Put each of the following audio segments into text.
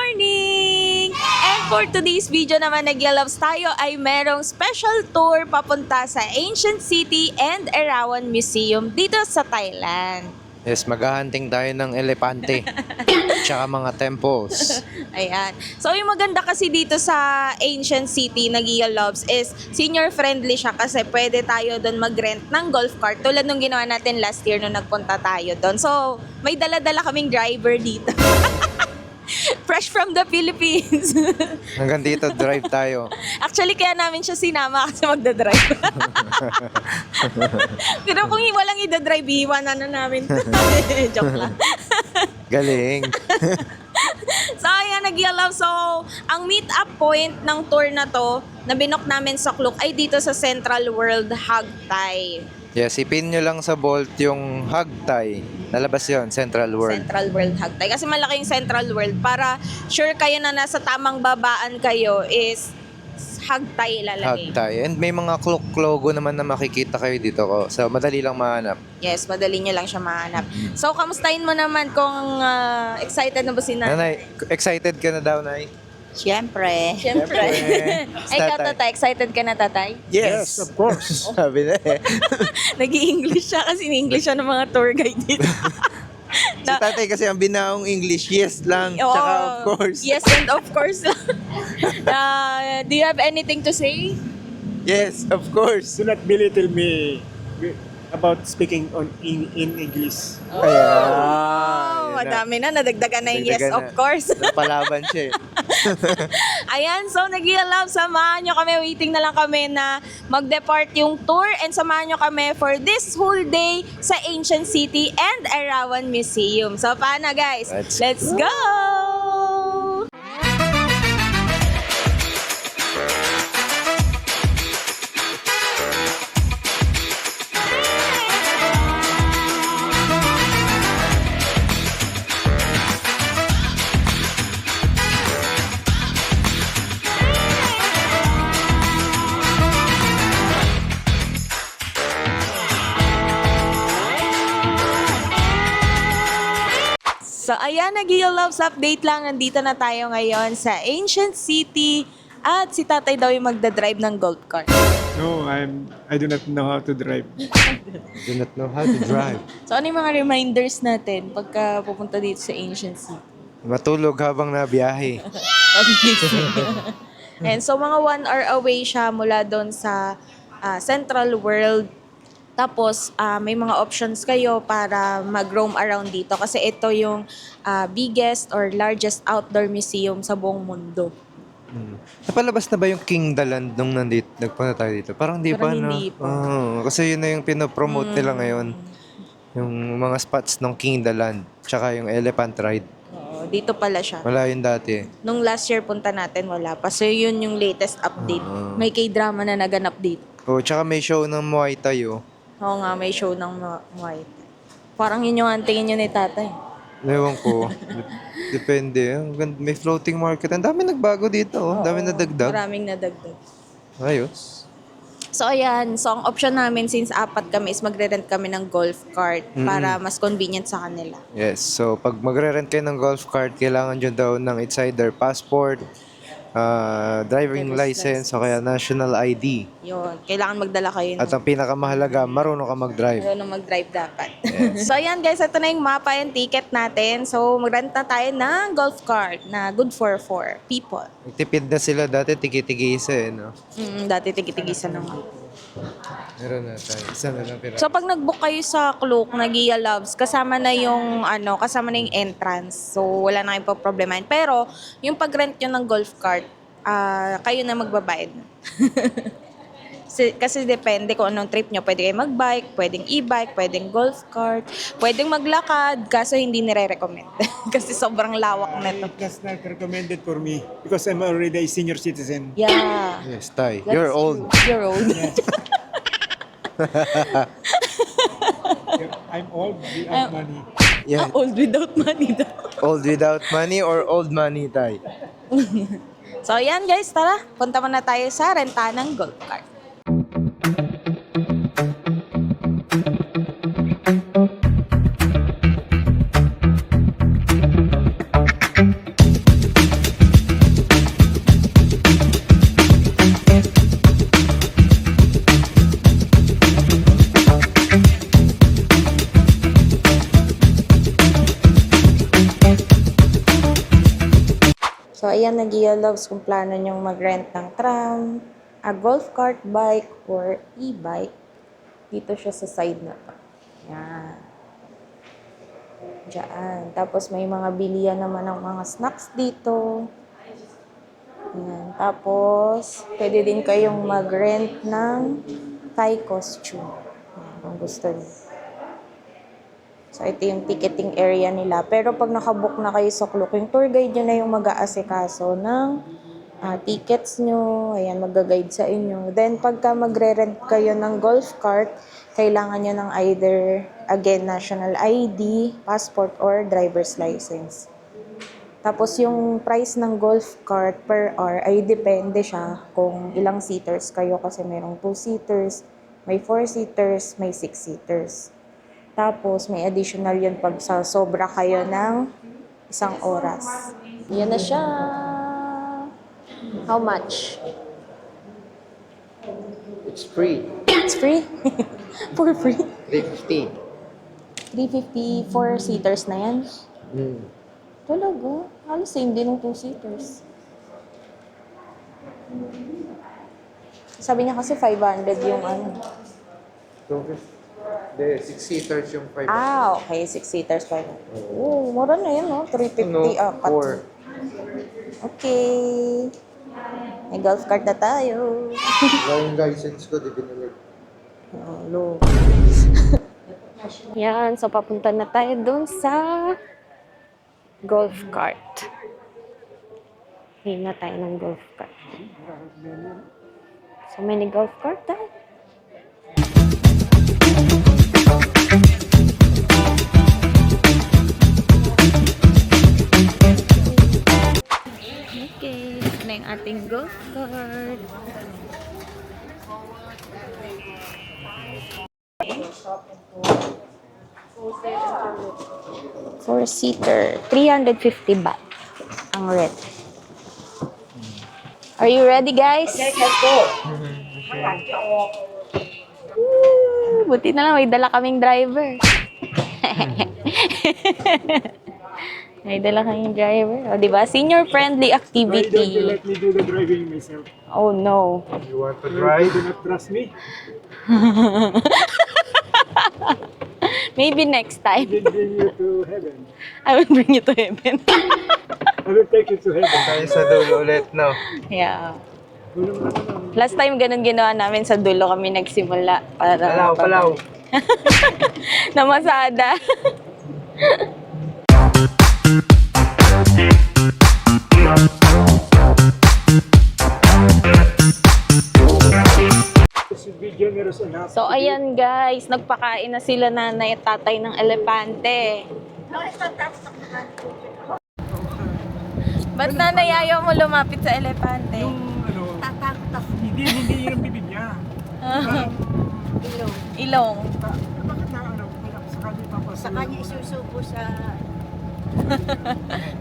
morning! And for today's video naman nag-loves tayo ay merong special tour papunta sa Ancient City and Erawan Museum dito sa Thailand. Yes, maghahunting tayo ng elepante. Tsaka mga temples. Ayan. So yung maganda kasi dito sa Ancient City na Loves is senior friendly siya kasi pwede tayo doon mag-rent ng golf cart tulad nung ginawa natin last year nung nagpunta tayo doon. So may dala-dala kaming driver dito. Fresh from the Philippines. Hanggang dito, drive tayo. Actually, kaya namin siya sinama kasi magdadrive. Pero kung walang idadrive, iiwanan na namin. Joke lang. Galing. So, ayan, nag-love. So, ang meet-up point ng tour na to, na binok namin sa Klook, ay dito sa Central World Hag Thai. Yes, ipin nyo lang sa Bolt yung Hag Thai. Nalabas yon Central World. Central World Hag Thai. Kasi malaking Central World. Para sure kayo na nasa tamang babaan kayo is Hag Thai Hag ilalagay. Thai. And may mga Klook logo naman na makikita kayo dito ko. So, madali lang mahanap. Yes, madali nyo lang siya mahanap. So, kamustahin mo naman kung excited na ba si Nanay? Nanay, excited ka na daw, Nay? Siyempre. Siyempre. Ay, ikaw, Tatay, excited ka na, Tatay? Yes, of course. Sabi na eh. Nag-i-English siya kasi in-English siya ng mga tour guide dito. Si tatay kasi ang binaong English, yes lang. Oo. Tsaka of course. Yes, and of course. Do you have anything to say? Yes, of course. Do not belittle me about speaking in English. Oh, madami na. Nadagdagan na yung yes, Dagdagan of na. course. Napalaban siya eh. Ayan, so nag-love, samahan nyo kami. Waiting na lang kami na mag-depart yung tour and samahan nyo kami for this whole day sa Ancient City and Erawan Museum. So, paano guys? Let's go! So, ayan, nag-loves update lang. Nandito na tayo ngayon sa Ancient City at si Tatay daw yung magdadrive ng golf cart. No, I do not know how to drive. Do not know how to drive. So, ano yung mga reminders natin pagka pupunta dito sa Ancient City? Matulog habang nabiyahe. And so, mga 1 hour away siya mula doon sa Central World. Tapos, may mga options kayo para mag-roam around dito kasi ito yung biggest or largest outdoor museum sa buong mundo. Napalabas na ba yung King Daland nung nagpunta tayo dito? Parang di Parang pa, no? hindi pa. Kasi yun na yung pinopromote nila ngayon. Yung mga spots ng King Daland. Tsaka yung Elephant Ride. Oo, dito pala siya. Wala yun dati. Nung last year punta natin, wala pa. So, yun yung latest update. May K-drama na naganap dito. Tsaka may show ng Muay Thai, oh. Oo nga, may show ng Muay Thai. Parang yun yung antingin nyo ni Tatay. Ewan ko. Depende. May floating market. Ang dami nagbago dito, oh. Ang dami nadagdag. Maraming nadagdag. Ayos. So, ayan. So, ang option namin since 4 kami is magre-rent kami ng golf cart para mas convenient sa kanila. Yes. So, pag magre-rent kayo ng golf cart, kailangan dyan daw ng it's either passport, driving license, o kaya national ID. Yun. Kailangan magdala kayo At ang pinakamahalaga, marunong ka mag-drive. Ano mag-drive dapat. So, ayan guys. Ito na yung mapa and ticket natin. So, mag-rent na tayo ng golf cart na good for 4 people. Tipid na sila dati, tiki-tigi isa eh, no? Dati tigit-tigisa naman. Meron na tayo. Isa na lang pira. So pag nag-book kayo sa Klook na Loves, kasama na yung entrance. So wala na kayong problemahin. Pero yung pag-rent nyo ng golf cart, kayo na magbabayad. Kasi depende kung anong trip nyo. Pwede kayo mag-bike, pwedeng e-bike, pwedeng golf cart, pwedeng maglakad, kaso hindi nire-recommend. Kasi sobrang lawak na to. It was not recommended for me because I'm already a senior citizen. Yeah. Yes, Tay. That's You're old. true. You're old. I'm old without money. Yeah. Old without money daw. Old without money or old money, Tay? So ayan guys, tara. Punta muna tayo sa renta ng golf cart. So, ayan, nag-loves kung plano nyong mag-rent ng tram, a golf cart, bike, or e-bike. Dito siya sa side na to. Yan. Diyan. Tapos, may mga bilian naman ng mga snacks dito. Yan. Tapos, pwede din kayong mag-rent ng Thai costume. Yan, kung gusto niyo. So, ito yung ticketing area nila. Pero pag nakabook na kayo sa Klook, yung tour guide nyo na yung mag-aasikaso ng tickets nyo. Ayan, mag-guide sa inyo. Then, pagka magre-rent kayo ng golf cart, kailangan nyo ng either, again, national ID, passport, or driver's license. Tapos, yung price ng golf cart per hour ay depende siya kung ilang seaters kayo kasi merong 2-seaters, may 4-seaters, may 6-seaters. Tapos, may additional yun pag sa sobra kayo ng 1 oras. Yan na siya. How much? It's free. It's free? For free? 350. 350 4-seaters na yan? Talaga? Halos same din ng 2-seaters. Sabi niya kasi 500 yung ano. 250. Hindi, 6-seaters yung 5. Okay. 6-seaters 500. Oh, mura na yun, no? 350 No, apat. 4. Okay. May golf cart na tayo. Yung license ko, di binili. Hello. Yan, so papunta na tayo dun sa golf cart. Hingi na tayo ng golf cart. So, may golf cart tayo. Okay, ito na yung ating golf cart. Four-seater, 350 baht ang rent. Are you ready, guys? Buti na lang, may dala kaming driver. May dala kaming driver. O, diba? Senior-friendly Why don't you activity. let me do the driving myself? Oh, no. You want to You drive? do not trust me? Maybe next I time. will bring you to heaven. I will bring you to heaven. I will take you to heaven. Tayo sa dulo ulit, no? Yeah. Gulong na naman. Last time, ganun ginawa namin sa dulo kami nagsimula. Para Palaw. Namasada. You should be generous enough. So, ayan guys, nagpakain na sila nanay at tatay ng elepante. Ba't nanay ayaw mo lumapit sa elepante? Ano, tatakot ako. Hindi yung bibig niya. Ilong. Bakit na ano, sa kanya papasuyo? Sa kanya isusubo sa...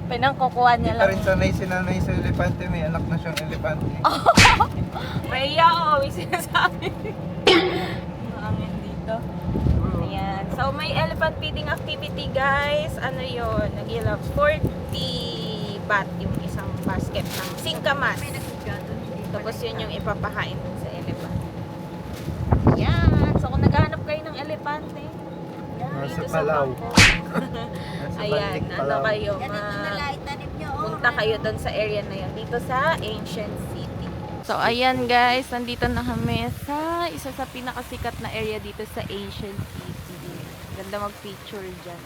Pinangkukuha niya Kita lang. rin sanay si nanay sa elepante, may anak na siyang elepante. Rhea, may sinasabi. Hangin dito. Ayan. So, may elephant feeding activity, guys. Ano yun? Nag-ilap 40 baht yung isang basket ng singkamas. Tapos yun yung ipapahain dun sa elephant. Yan. So, kung naghahanap kayo ng elepante, Nasa dito sa Palaw. Bangkok. Nasa Ayan, Baltic, ano Palaw. kayo, Ganito na lang itanim nyo. punta kayo doon sa area na yun, dito sa Ancient City. So, ayan guys, nandito na kami sa isa sa pinakasikat na area dito sa Ancient City. Ganda mag-picture dyan.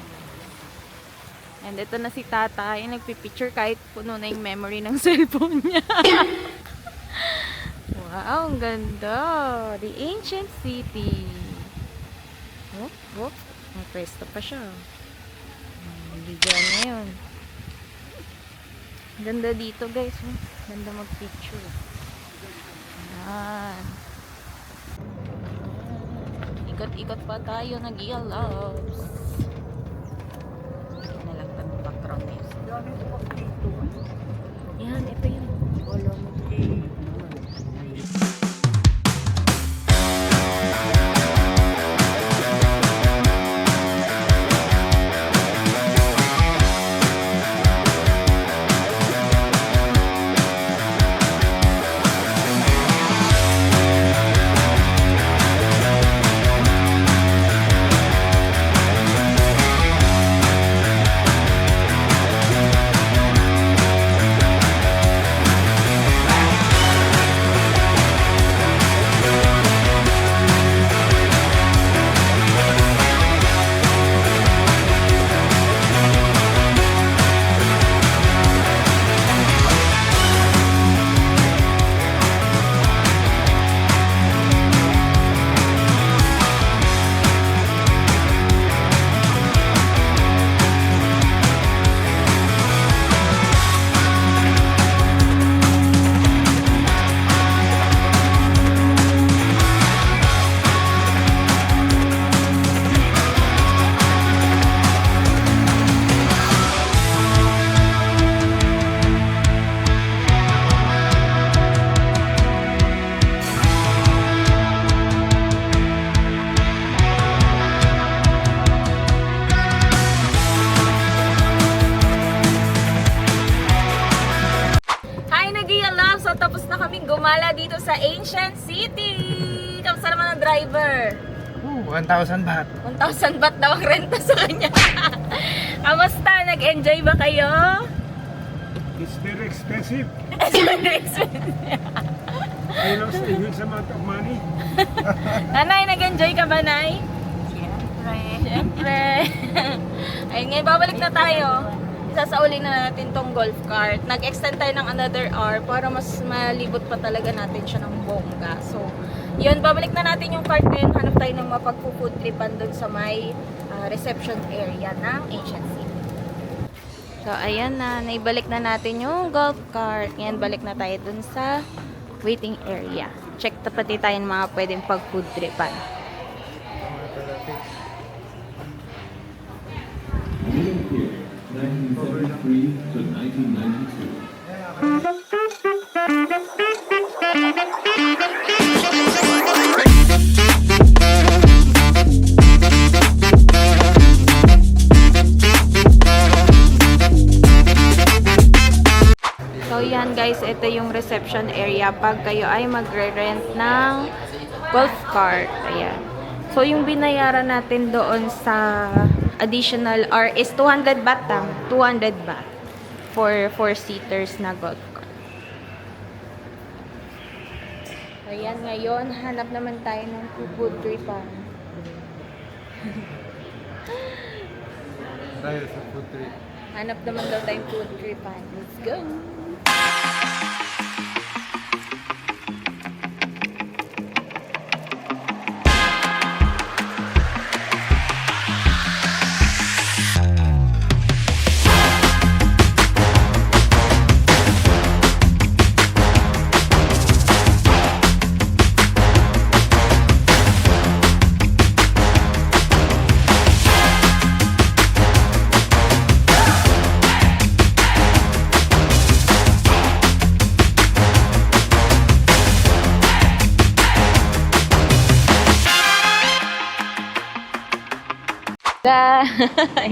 And ito na si tatay, nagpipicture kahit puno na yung memory ng cellphone niya. Wow, ang ganda. The Ancient City. Whoop, whoop. May presto pa siya. Bigyan na yun. Ganda dito guys. Ganda mag-picture. Ayan. Ikot-ikot pa tayo, nag-i-loves. Yan na lang tanong background music. Yan, ito yun. Wala mo. Hi, Nagia Love! So, tapos na kaming gumala dito sa Ancient City! Kamusta naman ang driver? 1,000 baht. 1,000 baht daw ang renta sa kanya. Kamusta? Nag-enjoy ba kayo? It's very expensive. It's very expensive. I lost a huge amount of money. Nanay, nag-enjoy ka ba, Nay? Siyempre. Siyempre. Ayun, ngayon babalik na tayo. Isasauli na natin tong golf cart. Nag-extend tayo ng another hour para mas malibot pa talaga natin siya ng bongga. So, yun, babalik na natin yung cart din. Hanap tayo ng mapagpo-food tripan doon sa may reception area ng Ancient City. So, ayan na. Naibalik na natin yung golf cart. Ngayon, balik na tayo dun sa waiting area. Check na pati tayo ng mga pwedeng pag-food tripan. Living here, 1973 to 1992. So yan guys, ito yung reception area pag kayo ay magre-rent ng golf cart. Ayan. So yung binayaran natin doon sa additional hour is 200 baht lang. 200 baht for 4-seaters na golf cart. Ayan, ngayon hanap naman tayo ng food tripan. Tayo sa food trip. Hanap naman daw tayong food tripan. Let's go!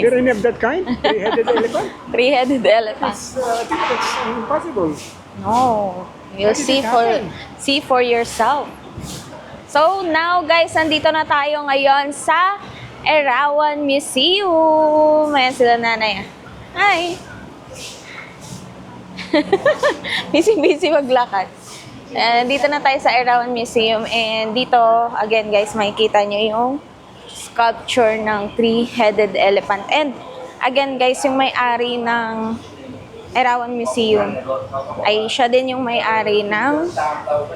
There any of that kind? Three-headed elephant? Three-headed elephant. I think that's impossible. No. You'll How did see it happen? see for yourself. So now guys, nandito na tayo ngayon sa Erawan Museum. Ayan sila nanay. Hi! Busy maglakad. Dito na tayo sa Erawan Museum and dito, again guys, makikita nyo yung sculpture ng three-headed elephant. And again guys, yung may-ari ng Erawan Museum ay siya din yung may-ari ng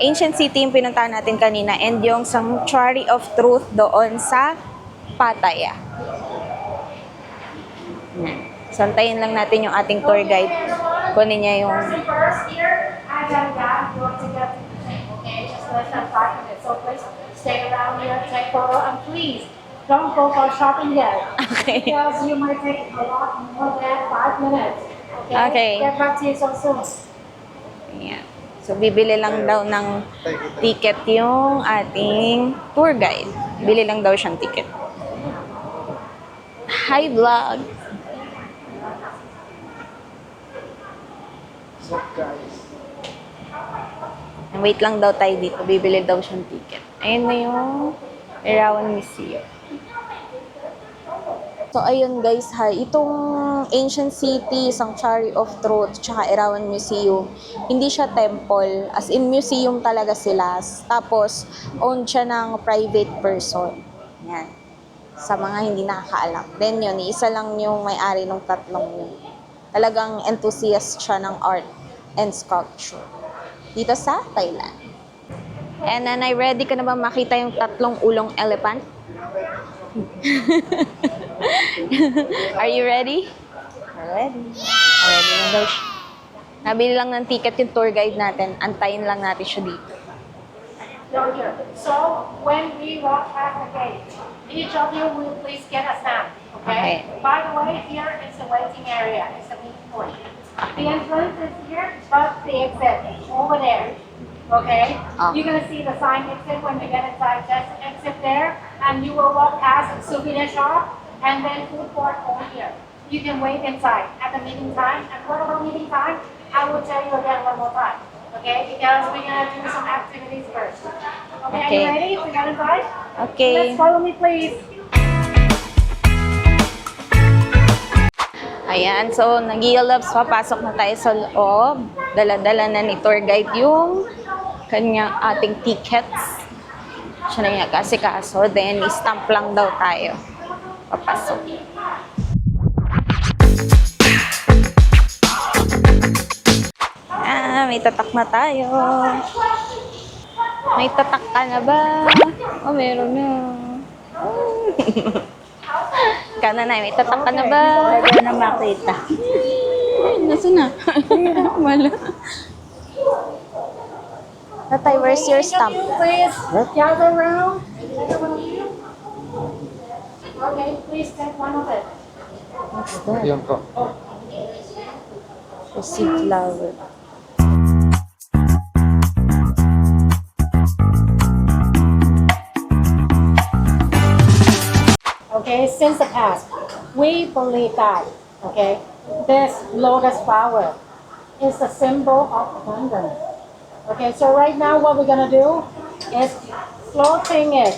Ancient City yung pinuntahan natin kanina and yung Sanctuary of Truth doon sa Pattaya. Santayin lang natin yung ating tour guide. Kunin niya yung First here, I got a guy going to get okay, just less than 5 minutes. So please stay around here, take photo, and please don't go for shopping yet. Okay. Because you might take a lot more than 5 minutes. Okay? Okay. Get back to you so soon. Ayan. So, bibili lang daw ng ticket yung ating tour guide. Bili lang daw siyang ticket. Hi, vlog! Wait lang daw tayo dito. Bibili daw siyang ticket. Ayun na yung Erawan Museum. So, ayun guys ha, itong Ancient City, Sanctuary of Truth, tsaka Erawan Museum, hindi siya temple, as in museum talaga sila. Tapos, owned siya ng private person. Yan. Sa mga hindi nakakaalam. Then yun, isa lang yung may-ari ng tatlong yun. Talagang enthusiast siya ng art and sculpture. Dito sa Thailand. And then, ready ka na ba makita yung tatlong ulong elephant? Are you ready? Ready. Ready na daw siya. Nabili lang ng ticket yung tour guide natin. Antayin lang natin siya dito. Go here. So when we walk past the gate, each of you will please get a stamp. Okay? Okay. By the way, here is the waiting area. It's the meeting point. The entrance is here, but the exit is over there. Okay? Oh. You're gonna see the sign exit when you get inside. Just exit there, and you will walk past the souvenir shop and then food court over here. You can wait inside at the meeting time. At whatever meeting time, I will tell you again one more time. Okay? Because we're gonna do some activities first. Okay, are Okay. you ready? We got it right? Okay. Let's follow me, please. Ayan, so nag-i-loves, papasok na tayo sa loob. Dala-dala na ni tour guide yung kanyang ating tickets. Siya na yung kasi-kaso, then stamp lang daw tayo. Papasok. May tatak na tayo. May tatak ka na ba? Oh, meron na. Kana na, may tatak ka na ba? Pwede na makita. Nasa na? Wala. Tatay, where's your stamp? Please gather around. Okay, please take one of it. What's that? Yun po. Receive flower. Okay, since the past, we believe that, okay, this lotus flower is the symbol of abundance. Okay, so right now what we're gonna do is floating it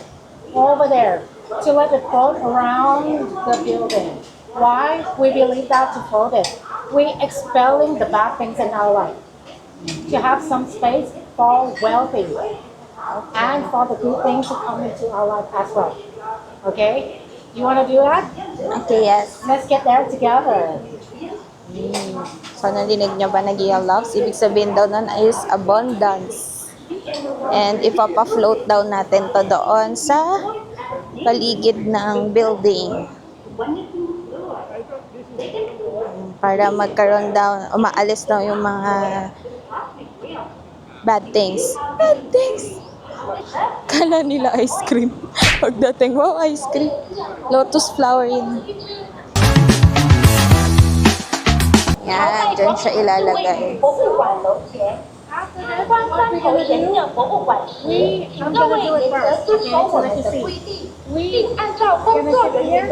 over there to let it float around the building. Why? We believe that to float it. We expelling the bad things in our life. To have some space for wealthy and for the good things to come into our life as well. Okay? You want to do that? Okay, yes. Let's get there together. So, narinig niyo ba nag-i-loves? Ibig sabihin daw nun is abundance. And ipapa-float daw natin to doon sa paligid ng building. Para magkaroon daw, umaalis daw yung mga bad things. Bad things! Kala nila ice cream. Pagdating, wow, ice cream. Lotus flower yun. Yan, dyan siya ilalagay. After that, what we're gonna do? I'm gonna do it first. Okay, so let you see. We gonna sit here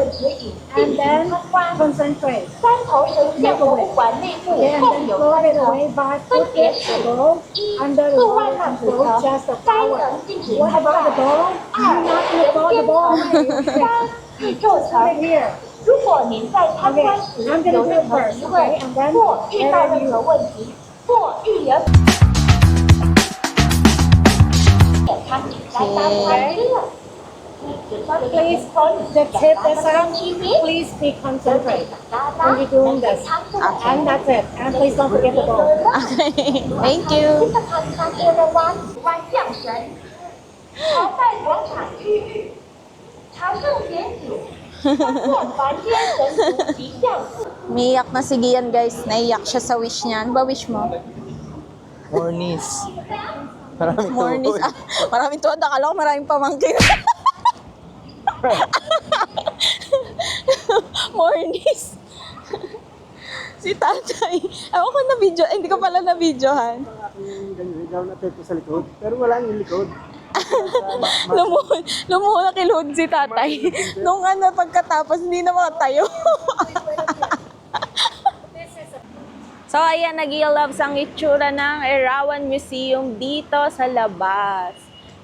and then concentrate. Make a wish. Okay, and then throw it away by put it the bowl under the water and throw just the flower. What about the bowl? I'm not gonna throw the bowl away. Put it here. Okay, I'm gonna do it first. Okay, and then later you. Please, the tip is out. Please be concentrated when you're doing this. And that's it. And please don't forget the bowl. Okay, thank you. Umiiyak na si Gian, guys. Naiyak siya sa wish niya. Ano ba wish mo? Mornis. Maraming Morning. tuhod. Maraming tuwad. Akala ko maraming pamangkin. Mornings. Si tatay. Ewan ko na video. Hindi ko pala na videohan. Ganyan, down na sa likod. Pero wala yung likod. Lumuhod na kiluhod si tatay. Nung ano, pagkatapos, hindi na makatayo. So, ayan, nag-i-loves ang itsura ng Erawan Museum dito sa labas.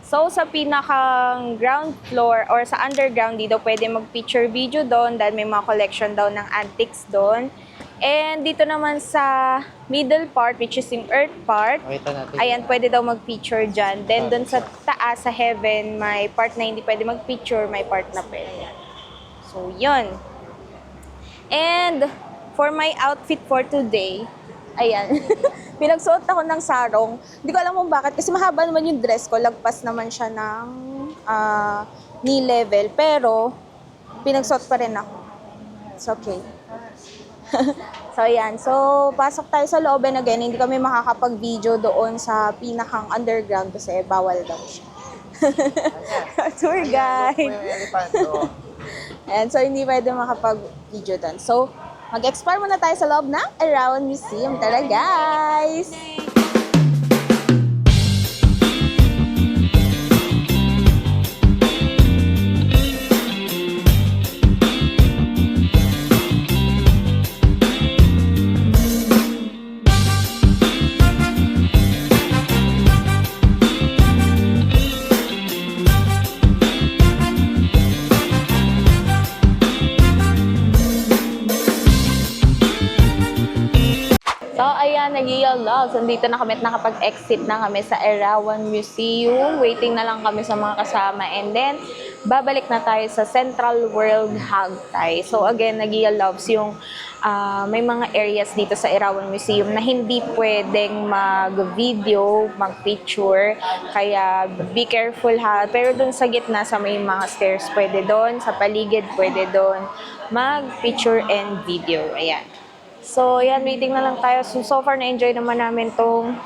So, sa pinakang ground floor or sa underground dito, pwede mag-picture video doon dahil may mga collection daw ng antiques doon. And dito naman sa middle part, which is yung earth part, Makita natin. ayan, pwede daw mag-picture dyan. Then, doon sa taas, sa heaven, may part na hindi pwede mag-picture, may part na pwede. So, yun. And, for my outfit for today, ayan, pinagsuot ako ng sarong. Hindi ko alam kung bakit, kasi mahaba naman yung dress ko, lagpas naman siya ng knee level, pero pinagsuot pa rin ako. It's okay. So, ayan. So, pasok tayo sa loob and again, hindi kami makakapag-video doon sa pinakang underground kasi bawal daw siya. Tour guide. And so, hindi pwede makapag-video doon. So, mag-explore muna tayo sa loob ng Erawan Museum. Tara, guys! Gia Loves, andito na kami at nakapag-exit na kami sa Erawan Museum. Waiting na lang kami sa mga kasama. And then, babalik na tayo sa Central World Hagtay. So again, Gia Loves, yung may mga areas dito sa Erawan Museum na hindi pwedeng mag-video, mag-picture. Kaya be careful ha. Pero dun sa gitna, sa may mga stairs, pwede doon. Sa paligid, pwede doon mag-picture and video. Ayan. So, yan, waiting na lang tayo. So far, na-enjoy naman namin tong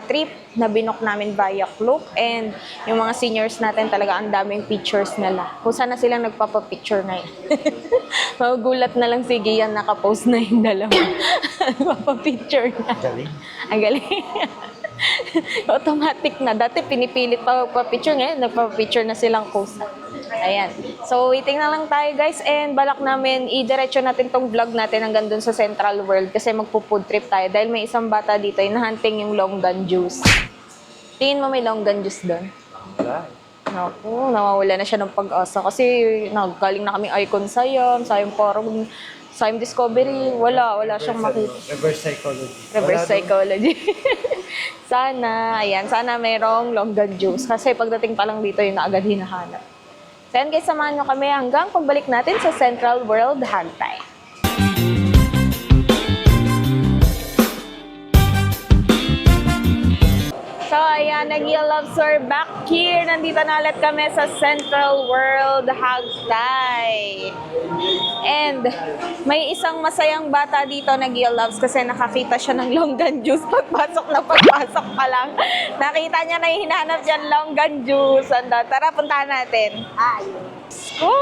trip na binook namin via Klook. And yung mga seniors natin talaga, ang daming pictures nila. Kung sana silang nagpapapicture ngayon. Magugulat na lang si Gian, nakapost na yung dalawa. Nagpapapicture na. Galing. Ang galing. Automatic na. Dati pinipilit pa magpa-picture, ngayon nagpa-picture na silang kusa. Ayan. So, waiting na lang tayo guys. And balak namin, i-diretso natin tong vlog natin hanggang dun sa Central World kasi magpo-food trip tayo. Dahil may isang bata dito, hinahunting yung longgan juice. Tingin mo may longgan juice doon? Naku, nawawala na siya ng pag-asa kasi naggaling na kaming Icon Siam, Siam Forum, Siam Discovery, wala siyang makita. Reverse psychology. Reverse psychology. Sana, ayan, sana mayroong longgan juice. Kasi pagdating pa lang dito, yun na agad hinahanap. So yan guys, samahan nyo kami hanggang pagbalik natin sa Central World Hagtay. So ayan, Gia Loves, we're back here. Nandito na ulit kami sa Central World Hagtay. And may isang masayang bata dito na Gia Loves kasi nakakita siya ng longgan juice pagpasok pa lang. Nakita niya na yung hinahanap niya longgan juice. Anda, tara, puntahan natin.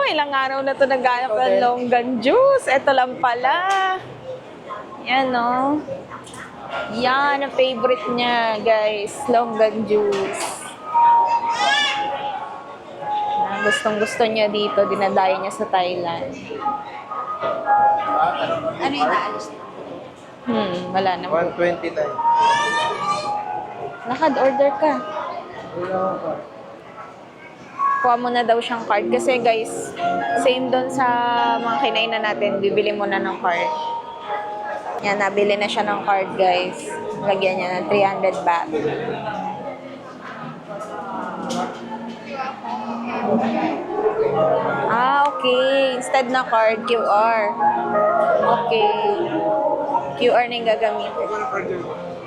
Ilang araw na to naghanap ng longgan juice. Ito lang pala. Yan, no? Yan, ang favorite niya, guys. Longgan juice. Gustong-gusto niya dito. Dinadayo niya sa Thailand. Ano yung naalis? Wala na po. 129. Nakad-order ka. Kuha mo na daw siyang card. Kasi guys, same doon sa mga kinainan natin. Bibili mo na ng card. Yan, nabili na siya ng card, guys. Lagyan niya ng 300 baht. Okay. Instead na card, QR. Okay. QR na yung gagamitin.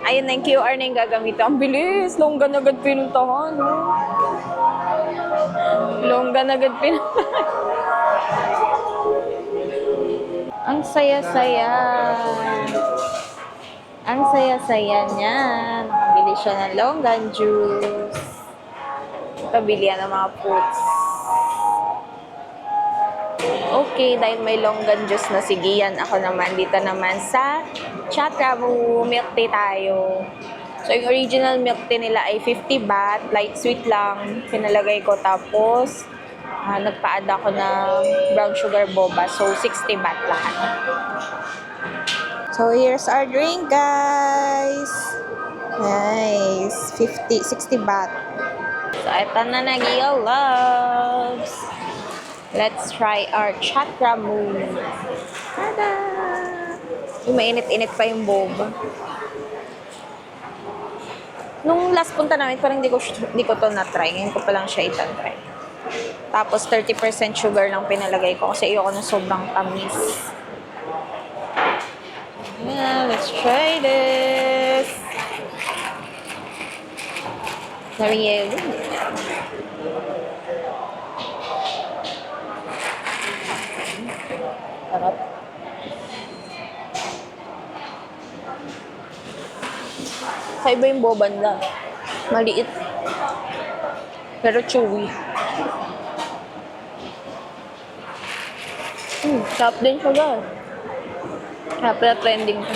Ayun na yung QR na yung gagamitin. Ang bilis! Longgan agad pinuntahan, no? Longgan agad pinuntahan. Ang saya-saya. Ang saya-saya niya. Nakabili siya ng longgan juice. Pabili ng mga fruits. Okay, dahil may longgan juice na si Gian, ako naman dito naman sa Chatramu milk tea tayo. So, yung original milk tea nila ay 50 baht, light sweet lang. Pinalagay ko tapos nagpa-add ako ng brown sugar boba. So, 60 baht lahat. So, here's our drink, guys. Nice. 60 baht. So, ito na Gia Loves. Let's try our Chatramu. Tada! Mainit-init pa yung boba. Nung last punta namin, parang hindi ko to na-try. Ngayon ko pa lang siya itan-try. Tapos 30% sugar lang pinalagay ko kasi ayoko ng sobrang tamis. Yeah, let's try this. Nariel. Sarap. Kaiba yung boba nila. Maliit. Pero chewy. Sarap din siya, guys. Kaya pala trending ko.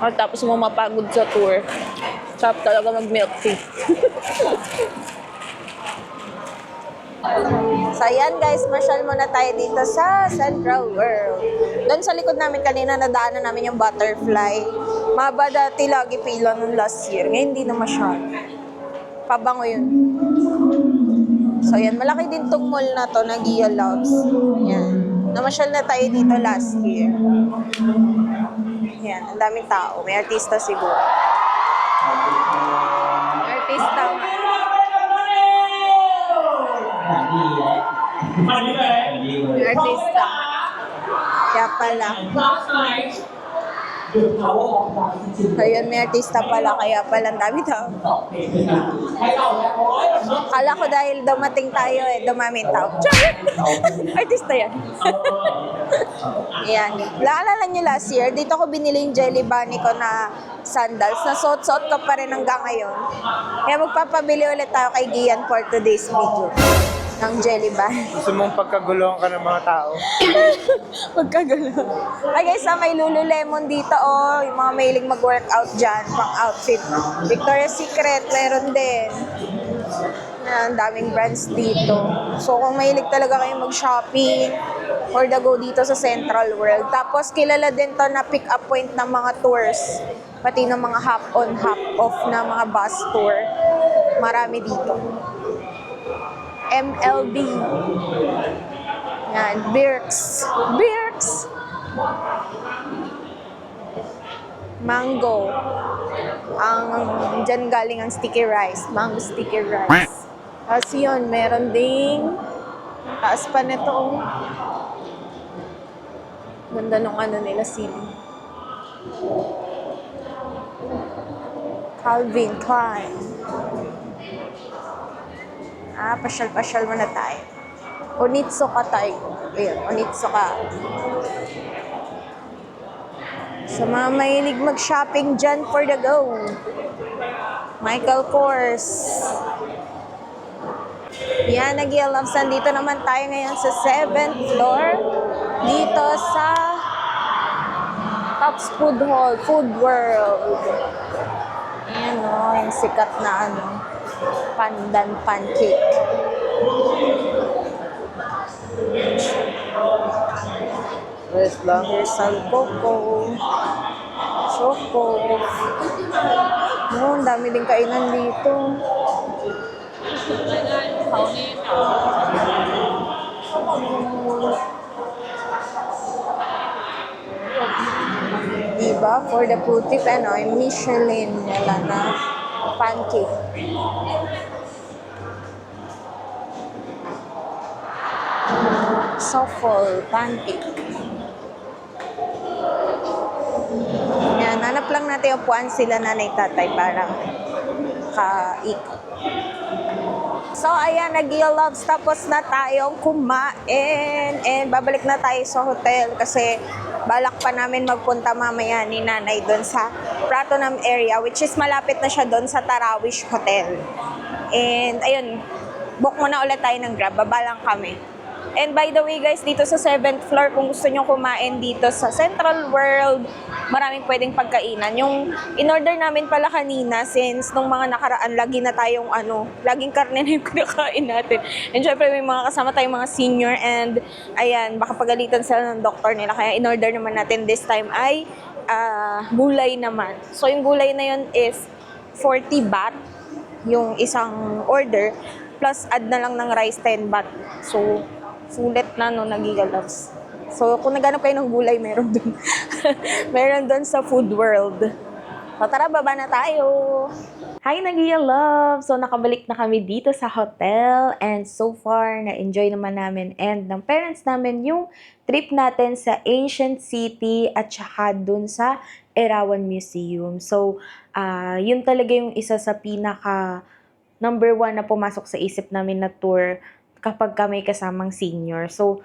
At tapos mo mapagod sa tour. Sarap talaga mag-milk tea. So, ayan guys, masyal muna tayo dito sa Central World. Doon sa likod namin kanina, nadaanan namin yung butterfly. Maba dati lagi pila nung last year. Ngayon, hindi na masyal. Pabango yun. So, yan. Malaki din tong mall na to na Gia Loves. Yan. Namasyal na tayo dito last year. Yan, ang daming tao. May artista siguro. May artista. May artista. Kaya pala. Ayun, may artista pala. Kaya pala ang dami tao. Kala ko dahil dumating tayo dumaming tao. Artista yan. Yan. Naalala niyo last year, dito ko binili yung Jelly Bunny ko na sandals. Nasuot-suot ko pa rin hanggang ngayon. Kaya magpapabili ulit tayo kay Gian for today's video ng Jelly Bunny. Gusto mong pagkagulong ka ng mga tao? Magkagulo. Ay guys, may Lululemon dito yung mga mailing mag-workout dyan, pang outfit. Victoria's Secret, meron din. Ang daming brands dito. So kung mahilig talaga kayo mag-shopping or the go dito sa Central World. Tapos kilala din to na pick-up point ng mga tours. Pati ng mga hop-on, hop-off na mga bus tour. Marami dito. MLB. Yan, Birks. Birks! Mango. Dyan galing ang sticky rice. Mango sticky rice. Tapos yun, meron ding taas pa nito. Ganda nung nila sili. Calvin Klein. Pasyal-pasyal muna tayo. Onitsuka tayo. Ayan, Onitsuka. Sa mga mahilig mag-shopping dyan for the go. Michael Kors. Yan, nag-i-loves. Dito naman tayo ngayon sa 7th floor. Dito sa Tops Food Hall, Food World. Ayan yung sikat na pandan pancake. Yes lang. There's Al Coco. Choco. Ang dami din kainan dito. Diba? For the putik, Michelin nila na pancake. Shuffle pancake. Yan, hanap lang natin yung upuan sila nanay tatay para ka-ikot. So, ayan, nag-i-loves tapos na tayong kumain. And babalik na tayo sa hotel kasi balak pa namin magpunta mamaya ni nanay doon sa Pratunam area, which is malapit na siya doon sa Tarawish Hotel. And, ayun, book muna ulit tayo ng Grab. Baba lang kami. And by the way guys, dito sa 7th floor, kung gusto nyo kumain dito sa Central World, maraming pwedeng pagkainan. Yung in-order namin pala kanina, since nung mga nakaraan, lagi na tayong laging karne na yung kinakain natin. And syempre may mga kasama tayong mga senior and ayan, baka pagalitan sila ng doktor nila. Kaya in-order naman natin this time ay gulay naman. So yung gulay na yun is 40 baht, yung isang order, plus add na lang ng rice 10 baht. So, sulit na nag-i-loves. So, kung naghanap kayo ng gulay, meron dun. Meron dun sa Food World. So, tara, baba na tayo. Hi, nag-i-love! So, nakabalik na kami dito sa hotel. And so far, na-enjoy naman namin and ng parents namin yung trip natin sa Ancient City at saka dun sa Erawan Museum. So, yun talaga yung isa sa pinaka number 1 na pumasok sa isip namin na tour kapag kami kasamang senior. So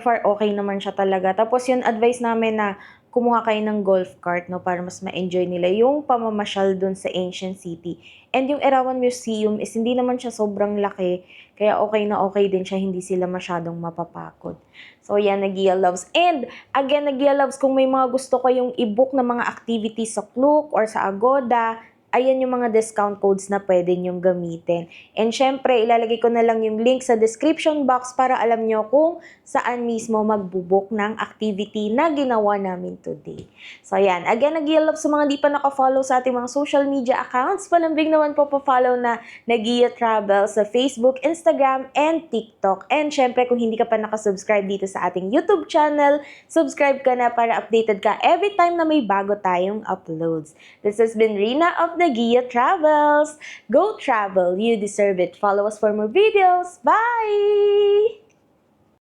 far okay naman siya talaga. Tapos yun, advice namin na kumuha kayo ng golf cart, para mas ma-enjoy nila yung pamamasyal dun sa Ancient City. And yung Erawan Museum is hindi naman siya sobrang laki, kaya okay na okay din siya, hindi sila masyadong mapapakod. So yan, nag-i-loves. And again, nag-i-loves, kung may mga gusto kayong i-book na mga activities sa Klook or sa Agoda, ayan yung mga discount codes na pwede nyong gamitin. And syempre, ilalagay ko na lang yung link sa description box para alam nyo kung saan mismo magbubook ng activity na ginawa namin today. So ayan, again, nag-love sa mga di pa nakafollow sa ating mga social media accounts. Palambing naman po pa-follow na Nagia Travel sa Facebook, Instagram, and TikTok. And syempre, kung hindi ka pa nakasubscribe dito sa ating YouTube channel, subscribe ka na para updated ka every time na may bago tayong uploads. This has been Rina of Nagia Travels. Go travel, you deserve it. Follow us for more videos. Bye!